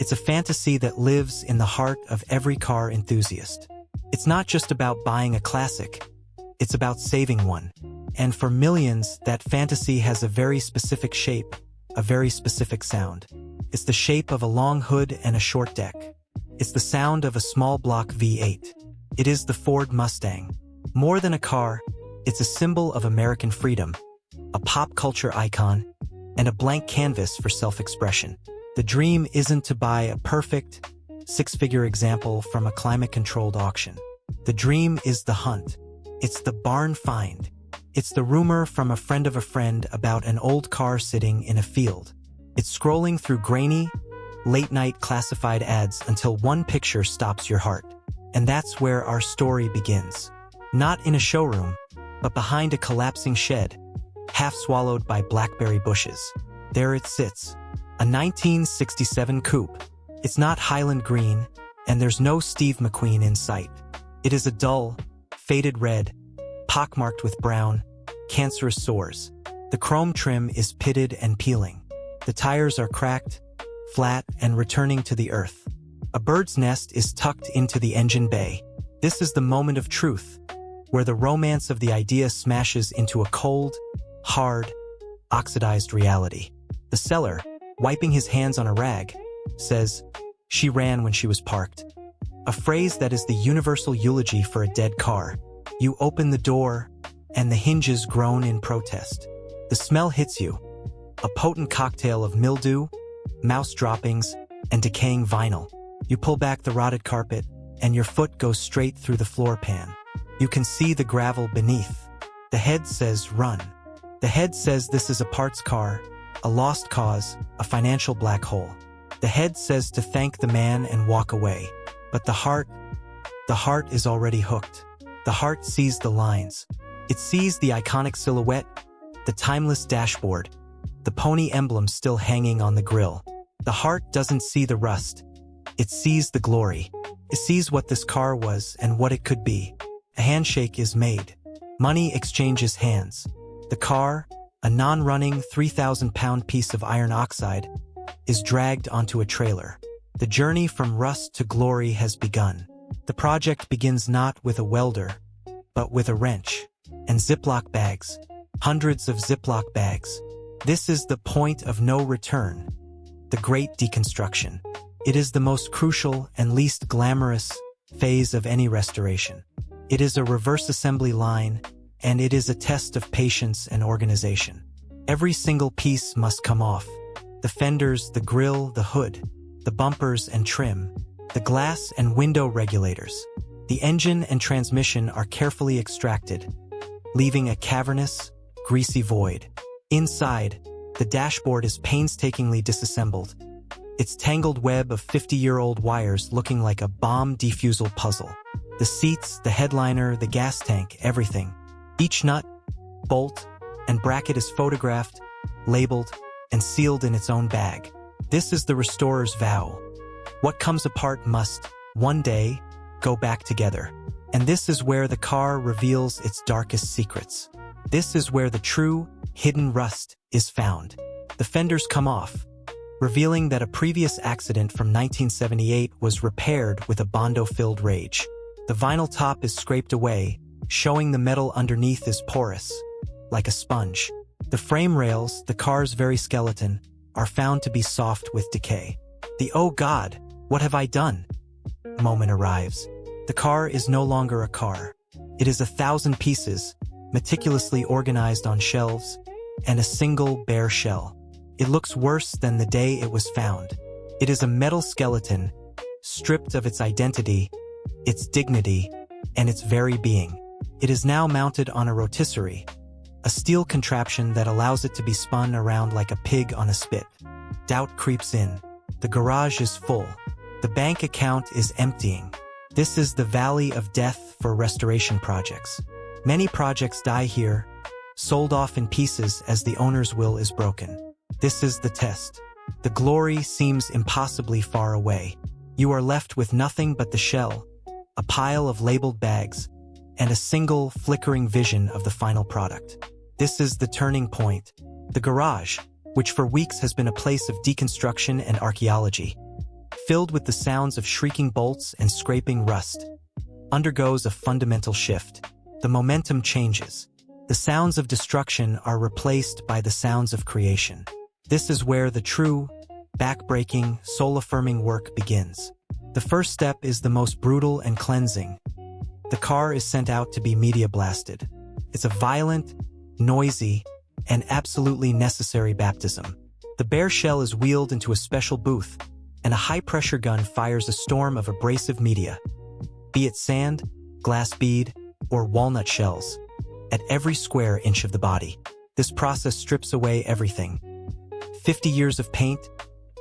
It's a fantasy that lives in the heart of every car enthusiast. It's not just about buying a classic, it's about saving one. And for millions, that fantasy has a very specific shape, a very specific sound. It's the shape of a long hood and a short deck. It's the sound of a small block V8. It is the Ford Mustang. More than a car, it's a symbol of American freedom, a pop culture icon, and a blank canvas for self-expression. The dream isn't to buy a perfect, six-figure example from a climate-controlled auction. The dream is the hunt. It's the barn find. It's the rumor from a friend of a friend about an old car sitting in a field. It's scrolling through grainy, late-night classified ads until one picture stops your heart. And that's where our story begins. Not in a showroom, but behind a collapsing shed, half swallowed by blackberry bushes. There it sits, a 1967 coupe. It's not Highland green, and there's no Steve McQueen in sight. It is a dull, faded red, pockmarked with brown, cancerous sores. The chrome trim is pitted and peeling. The tires are cracked, flat, and returning to the earth. A bird's nest is tucked into the engine bay. This is the moment of truth, where the romance of the idea smashes into a cold, hard, oxidized reality. The seller, wiping his hands on a rag, says, "She ran when she was parked." A phrase that is the universal eulogy for a dead car. You open the door, and the hinges groan in protest. The smell hits you, a potent cocktail of mildew, mouse droppings, and decaying vinyl. You pull back the rotted carpet, and your foot goes straight through the floor pan. You can see the gravel beneath. The head says, "Run." The head says this is a parts car, a lost cause, a financial black hole. The head says to thank the man and walk away. But the heart is already hooked. The heart sees the lines. It sees the iconic silhouette, the timeless dashboard, the pony emblem still hanging on the grille. The heart doesn't see the rust. It sees the glory. It sees what this car was and what it could be. A handshake is made. Money exchanges hands. The car, a non-running 3,000-pound piece of iron oxide, is dragged onto a trailer. The journey from rust to glory has begun. The project begins not with a welder, but with a wrench and Ziploc bags, hundreds of Ziploc bags. This is the point of no return, the great deconstruction. It is the most crucial and least glamorous phase of any restoration. It is a reverse assembly line, and it is a test of patience and organization. Every single piece must come off. The fenders, the grille, the hood, the bumpers and trim, the glass and window regulators. The engine and transmission are carefully extracted, leaving a cavernous, greasy void. Inside, the dashboard is painstakingly disassembled, its tangled web of 50-year-old wires looking like a bomb defusal puzzle. The seats, the headliner, the gas tank, everything. Each nut, bolt, and bracket is photographed, labeled, and sealed in its own bag. This is the restorer's vow. What comes apart must, one day, go back together. And this is where the car reveals its darkest secrets. This is where the true, hidden rust is found. The fenders come off, revealing that a previous accident from 1978 was repaired with a Bondo-filled rage. The vinyl top is scraped away, showing the metal underneath is porous, like a sponge. The frame rails, the car's very skeleton, are found to be soft with decay. The "oh God, what have I done?" moment arrives. The car is no longer a car. It is 1,000 pieces, meticulously organized on shelves, and a single bare shell. It looks worse than the day it was found. It is a metal skeleton, stripped of its identity, its dignity, and its very being. It is now mounted on a rotisserie, a steel contraption that allows it to be spun around like a pig on a spit. Doubt creeps in. The garage is full. The bank account is emptying. This is the valley of death for restoration projects. Many projects die here, sold off in pieces as the owner's will is broken. This is the test. The glory seems impossibly far away. You are left with nothing but the shell, a pile of labeled bags, and a single, flickering vision of the final product. This is the turning point. The garage, which for weeks has been a place of deconstruction and archaeology, filled with the sounds of shrieking bolts and scraping rust, undergoes a fundamental shift. The momentum changes. The sounds of destruction are replaced by the sounds of creation. This is where the true, back-breaking, soul-affirming work begins. The first step is the most brutal and cleansing. The car is sent out to be media blasted. It's a violent, noisy, and absolutely necessary baptism. The bare shell is wheeled into a special booth, and a high-pressure gun fires a storm of abrasive media, be it sand, glass bead, or walnut shells, at every square inch of the body. This process strips away everything. 50 years of paint,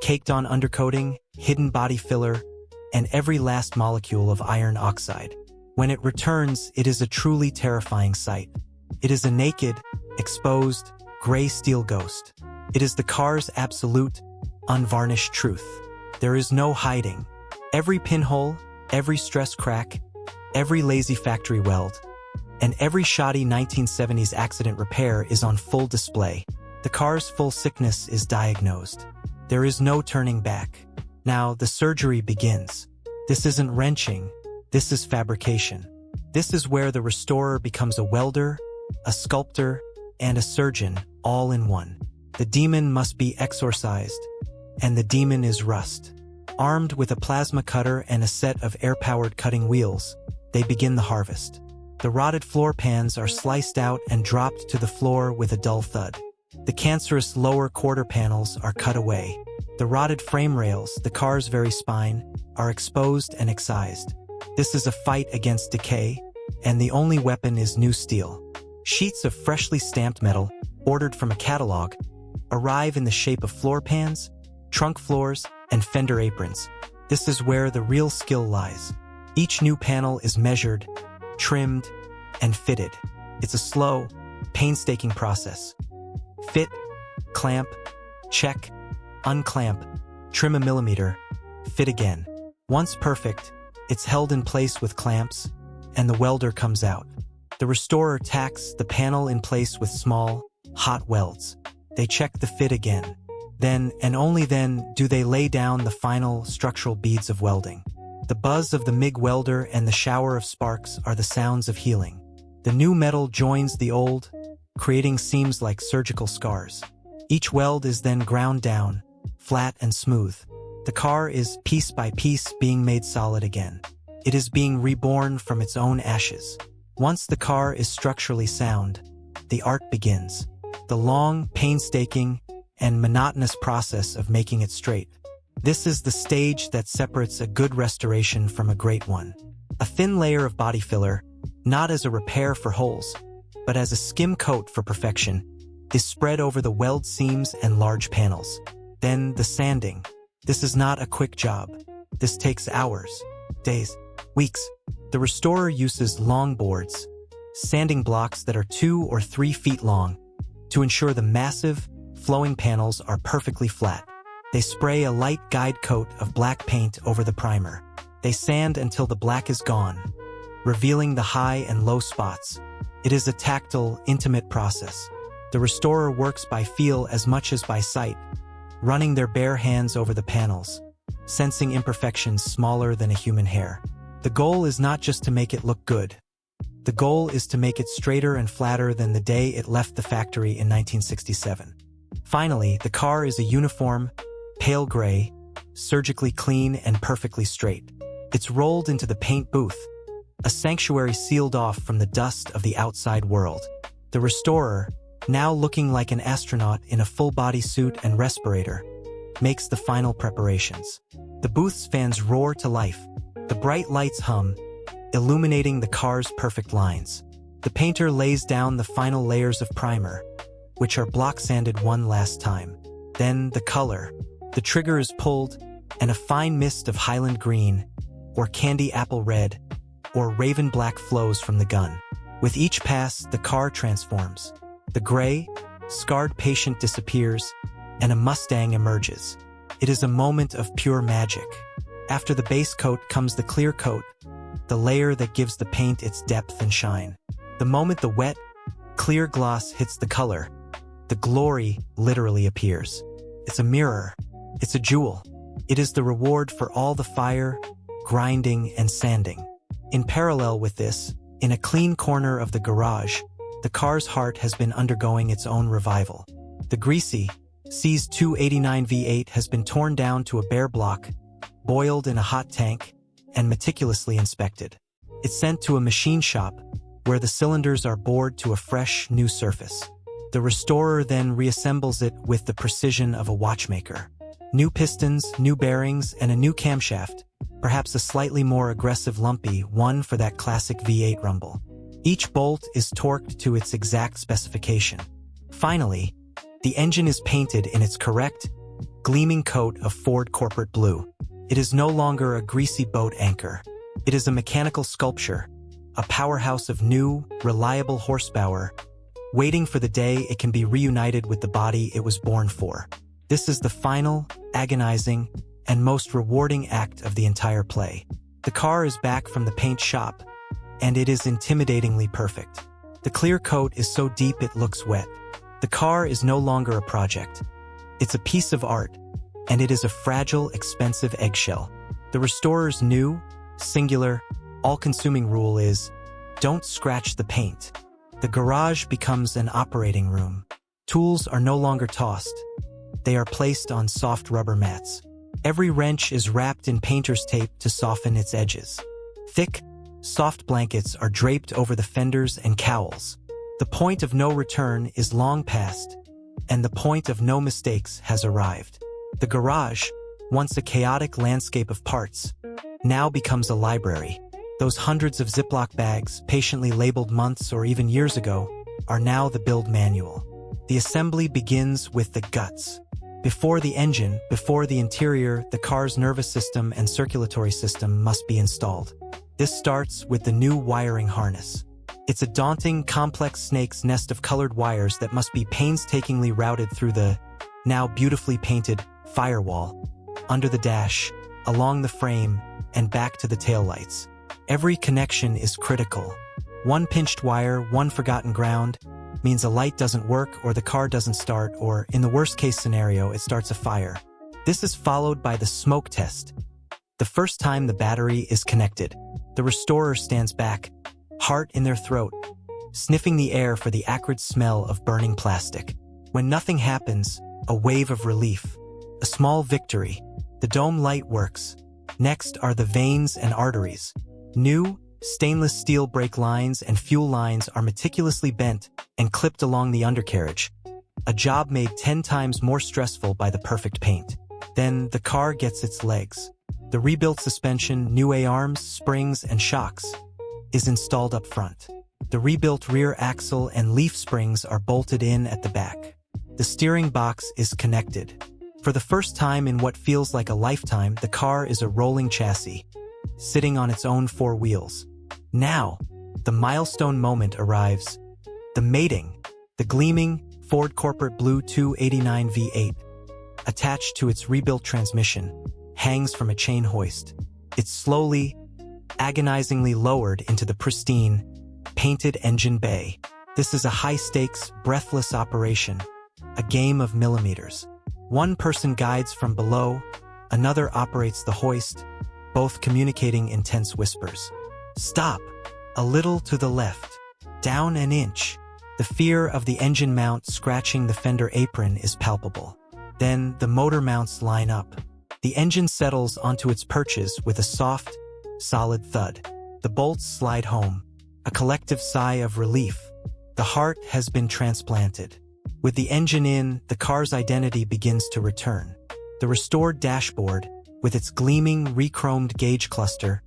caked-on undercoating, hidden body filler, and every last molecule of iron oxide. When it returns, it is a truly terrifying sight. It is a naked, exposed, gray steel ghost. It is the car's absolute, unvarnished truth. There is no hiding. Every pinhole, every stress crack, every lazy factory weld, and every shoddy 1970s accident repair is on full display. The car's full sickness is diagnosed. There is no turning back. Now the surgery begins. This isn't wrenching. This is fabrication. This is where the restorer becomes a welder, a sculptor, and a surgeon, all in one. The demon must be exorcised, and the demon is rust. Armed with a plasma cutter and a set of air-powered cutting wheels, they begin the harvest. The rotted floor pans are sliced out and dropped to the floor with a dull thud. The cancerous lower quarter panels are cut away. The rotted frame rails, the car's very spine, are exposed and excised. This is a fight against decay, and the only weapon is new steel. Sheets of freshly stamped metal, ordered from a catalog, arrive in the shape of floor pans, trunk floors, and fender aprons. This is where the real skill lies. Each new panel is measured, trimmed, and fitted. It's a slow, painstaking process. Fit, clamp, check, unclamp, trim a millimeter, fit again. Once perfect, it's held in place with clamps, and the welder comes out. The restorer tacks the panel in place with small, hot welds. They check the fit again. Then, and only then, do they lay down the final structural beads of welding. The buzz of the MIG welder and the shower of sparks are the sounds of healing. The new metal joins the old, creating seams like surgical scars. Each weld is then ground down, flat and smooth. The car is, piece by piece, being made solid again. It is being reborn from its own ashes. Once the car is structurally sound, the art begins. The long, painstaking, and monotonous process of making it straight. This is the stage that separates a good restoration from a great one. A thin layer of body filler, not as a repair for holes, but as a skim coat for perfection, is spread over the weld seams and large panels. Then the sanding. This is not a quick job. This takes hours, days, weeks. The restorer uses long boards, sanding blocks that are 2 or 3 feet long, to ensure the massive, flowing panels are perfectly flat. They spray a light guide coat of black paint over the primer. They sand until the black is gone, revealing the high and low spots. It is a tactile, intimate process. The restorer works by feel as much as by sight, running their bare hands over the panels, sensing imperfections smaller than a human hair. The goal is not just to make it look good. The goal is to make it straighter and flatter than the day it left the factory in 1967. Finally, the car is a uniform, pale gray, surgically clean and perfectly straight. It's rolled into the paint booth, a sanctuary sealed off from the dust of the outside world. The restorer, now looking like an astronaut in a full-body suit and respirator, makes the final preparations. The booth's fans roar to life. The bright lights hum, illuminating the car's perfect lines. The painter lays down the final layers of primer, which are block sanded one last time. Then the color. The trigger is pulled, and a fine mist of Highland green, or candy apple red, or raven black flows from the gun. With each pass, the car transforms. The gray, scarred patient disappears, and a Mustang emerges. It is a moment of pure magic. After the base coat comes the clear coat, the layer that gives the paint its depth and shine. The moment the wet, clear gloss hits the color, the glory literally appears. It's a mirror. It's a jewel. It is the reward for all the fire, grinding, and sanding. In parallel with this, in a clean corner of the garage, the car's heart has been undergoing its own revival. The greasy CS289 V8 has been torn down to a bare block, boiled in a hot tank, and meticulously inspected. It's sent to a machine shop, where the cylinders are bored to a fresh, new surface. The restorer then reassembles it with the precision of a watchmaker. New pistons, new bearings, and a new camshaft, perhaps a slightly more aggressive lumpy one for that classic V8 rumble. Each bolt is torqued to its exact specification. Finally, the engine is painted in its correct, gleaming coat of Ford corporate blue. It is no longer a greasy boat anchor. It is a mechanical sculpture, a powerhouse of new, reliable horsepower, waiting for the day it can be reunited with the body it was born for. This is the final, agonizing, and most rewarding act of the entire play. The car is back from the paint shop, and it is intimidatingly perfect. The clear coat is so deep it looks wet. The car is no longer a project. It's a piece of art, and it is a fragile, expensive eggshell. The restorer's new, singular, all-consuming rule is, don't scratch the paint. The garage becomes an operating room. Tools are no longer tossed. They are placed on soft rubber mats. Every wrench is wrapped in painter's tape to soften its edges. Thick, soft blankets are draped over the fenders and cowls. The point of no return is long past, and the point of no mistakes has arrived. The garage, once a chaotic landscape of parts, now becomes a library. Those hundreds of Ziploc bags, patiently labeled months or even years ago, are now the build manual. The assembly begins with the guts. Before the engine, before the interior, the car's nervous system and circulatory system must be installed. This starts with the new wiring harness. It's a daunting, complex snake's nest of colored wires that must be painstakingly routed through the, now beautifully painted, firewall, under the dash, along the frame, and back to the taillights. Every connection is critical. One pinched wire, one forgotten ground, means a light doesn't work or the car doesn't start or, in the worst-case scenario, it starts a fire. This is followed by the smoke test. The first time the battery is connected, the restorer stands back, heart in their throat, sniffing the air for the acrid smell of burning plastic. When nothing happens, a wave of relief. A small victory. The dome light works. Next are the veins and arteries. New, stainless steel brake lines and fuel lines are meticulously bent and clipped along the undercarriage, a job made 10 times more stressful by the perfect paint. Then the car gets its legs. The rebuilt suspension, new A-arms, springs, and shocks, is installed up front. The rebuilt rear axle and leaf springs are bolted in at the back. The steering box is connected. For the first time in what feels like a lifetime, the car is a rolling chassis, sitting on its own four wheels. Now, the milestone moment arrives. The mating, the gleaming Ford corporate blue 289 V8, attached to its rebuilt transmission, hangs from a chain hoist. It's slowly, agonizingly lowered into the pristine, painted engine bay. This is a high-stakes, breathless operation, a game of millimeters. One person guides from below, another operates the hoist, both communicating intense whispers. Stop! A little to the left. Down an inch. The fear of the engine mount scratching the fender apron is palpable. Then the motor mounts line up. The engine settles onto its perches with a soft, solid thud. The bolts slide home. A collective sigh of relief. The heart has been transplanted. With the engine in, the car's identity begins to return. The restored dashboard, with its gleaming, re-chromed gauge cluster,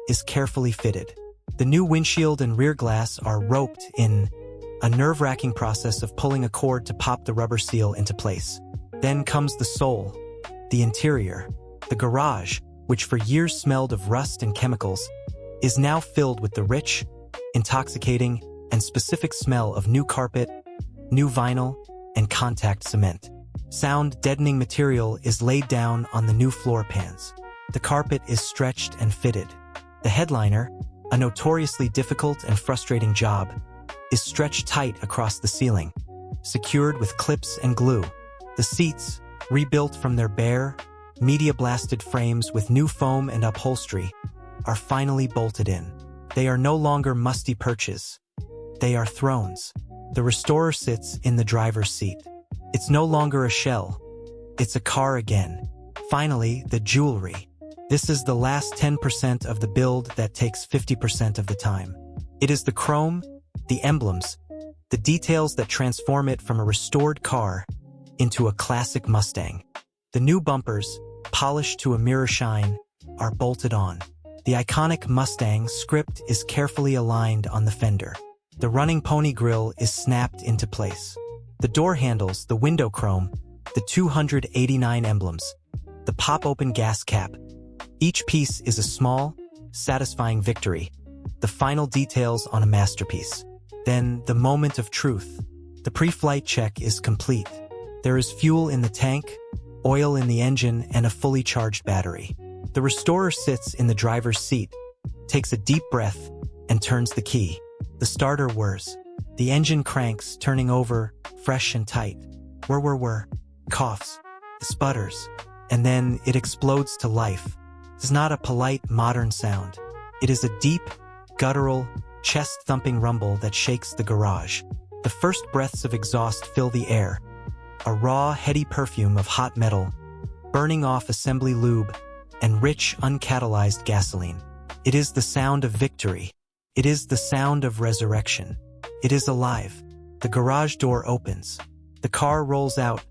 is carefully fitted. The new windshield and rear glass are roped in, a nerve-wracking process of pulling a cord to pop the rubber seal into place. Then comes the soul, the interior. The garage, which for years smelled of rust and chemicals, is now filled with the rich, intoxicating, and specific smell of new carpet, new vinyl, and contact cement. Sound-deadening material is laid down on the new floor pans. The carpet is stretched and fitted. The headliner, a notoriously difficult and frustrating job, is stretched tight across the ceiling, secured with clips and glue. The seats, rebuilt from their bare, media-blasted frames with new foam and upholstery, are finally bolted in. They are no longer musty perches. They are thrones. The restorer sits in the driver's seat. It's no longer a shell. It's a car again. Finally, the jewelry. This is the last 10% of the build that takes 50% of the time. It is the chrome, the emblems, the details that transform it from a restored car into a classic Mustang. The new bumpers, polished to a mirror shine, are bolted on. The iconic Mustang script is carefully aligned on the fender. The running pony grille is snapped into place. The door handles, the window chrome, the 289 emblems, the pop-open gas cap. Each piece is a small, satisfying victory, the final details on a masterpiece. Then, the moment of truth. The pre-flight check is complete. There is fuel in the tank, oil in the engine, and a fully charged battery. The restorer sits in the driver's seat, takes a deep breath, and turns the key. The starter whirs. The engine cranks, turning over, fresh and tight. Whir. Coughs. Sputters. And then it explodes to life. It's not a polite, modern sound. It is a deep, guttural, chest-thumping rumble that shakes the garage. The first breaths of exhaust fill the air. A raw, heady perfume of hot metal, burning off assembly lube, and rich, uncatalyzed gasoline. It is the sound of victory. It is the sound of resurrection. It is alive. The garage door opens. The car rolls out,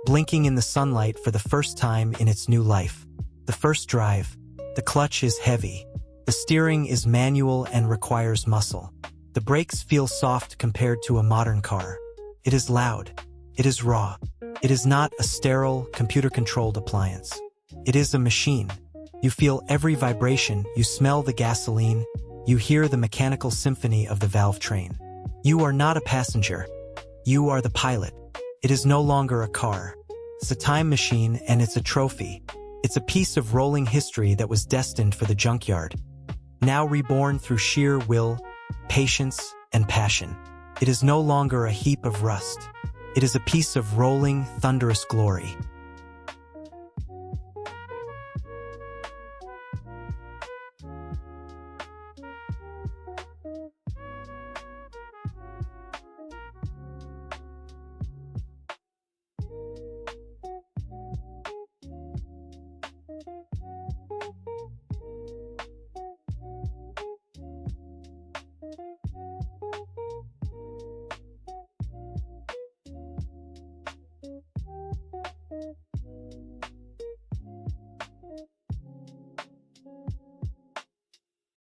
blinking in the sunlight for the first time in its new life. The first drive. The clutch is heavy. The steering is manual and requires muscle. The brakes feel soft compared to a modern car. It is loud. It is raw. It is not a sterile, computer-controlled appliance. It is a machine. You feel every vibration, you smell the gasoline, you hear the mechanical symphony of the valve train. You are not a passenger. You are the pilot. It is no longer a car. It's a time machine, and it's a trophy. It's a piece of rolling history that was destined for the junkyard, now reborn through sheer will, patience, and passion. It is no longer a heap of rust. It is a piece of rolling, thunderous glory.